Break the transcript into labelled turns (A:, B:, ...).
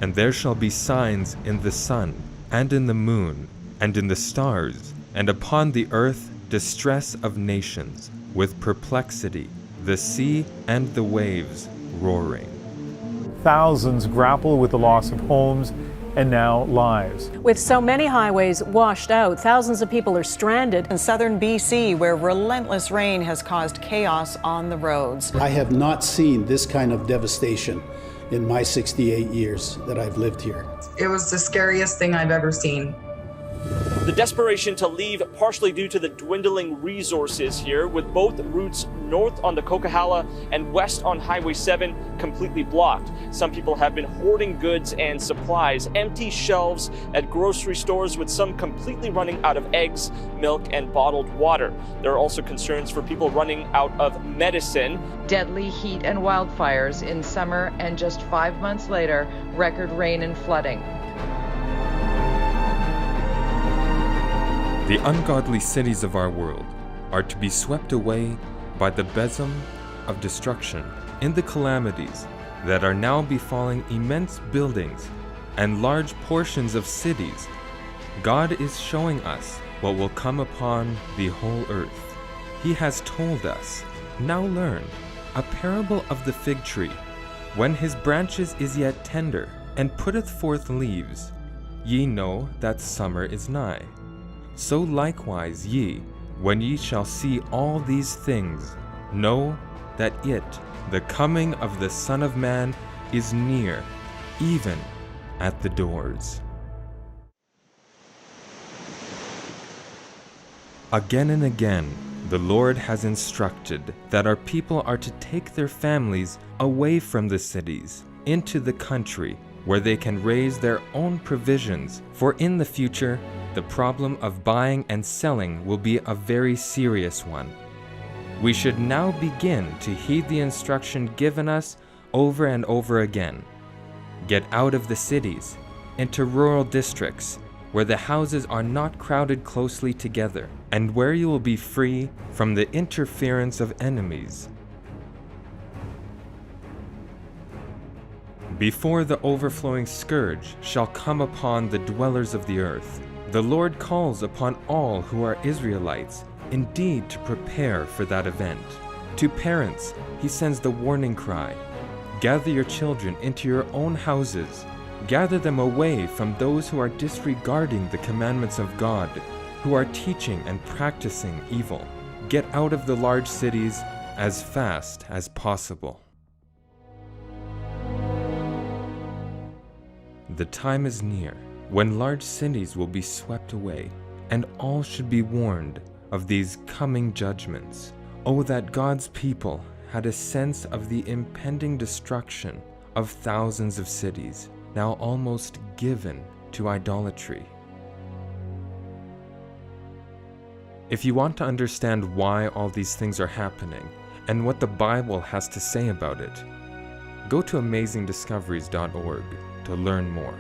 A: And there shall be signs in the sun, and in the moon, and in the stars, and upon the earth distress of nations, with perplexity, the sea and the waves roaring.
B: Thousands grapple with the loss of homes and now lives.
C: With so many highways washed out, thousands of people are stranded
D: in southern BC, where relentless rain has caused chaos on the roads.
E: I have not seen this kind of devastation in my 68 years that I've lived here.
F: It was the scariest thing I've ever seen.
G: The desperation to leave partially due to the dwindling resources here, with both routes north on the Coquihalla and west on Highway 7 completely blocked. Some people have been hoarding goods and supplies, empty shelves at grocery stores, with some completely running out of eggs, milk, and bottled water. There are also concerns for people running out of medicine.
H: Deadly heat and wildfires in summer, and just 5 months later, record rain and flooding.
A: The ungodly cities of our world are to be swept away by the besom of destruction in the calamities that are now befalling immense buildings and large portions of cities. God is showing us what will come upon the whole earth. He has told us, now learn, a parable of the fig tree. When his branches is yet tender, and putteth forth leaves, ye know that summer is nigh. So likewise ye, when ye shall see all these things, know that it, the coming of the Son of Man, is near, even at the doors. Again and again, the Lord has instructed that our people are to take their families away from the cities, into the country, where they can raise their own provisions, for in the future, the problem of buying and selling will be a very serious one. We should now begin to heed the instruction given us over and over again. Get out of the cities, into rural districts, where the houses are not crowded closely together, and where you will be free from the interference of enemies. Before the overflowing scourge shall come upon the dwellers of the earth, the Lord calls upon all who are Israelites, indeed, to prepare for that event. To parents, he sends the warning cry, gather your children into your own houses, gather them away from those who are disregarding the commandments of God, who are teaching and practicing evil. Get out of the large cities as fast as possible. The time is near when large cities will be swept away, and all should be warned of these coming judgments. Oh, that God's people had a sense of the impending destruction of thousands of cities, now almost given to idolatry. If you want to understand why all these things are happening, and what the Bible has to say about it, go to amazingdiscoveries.org to learn more.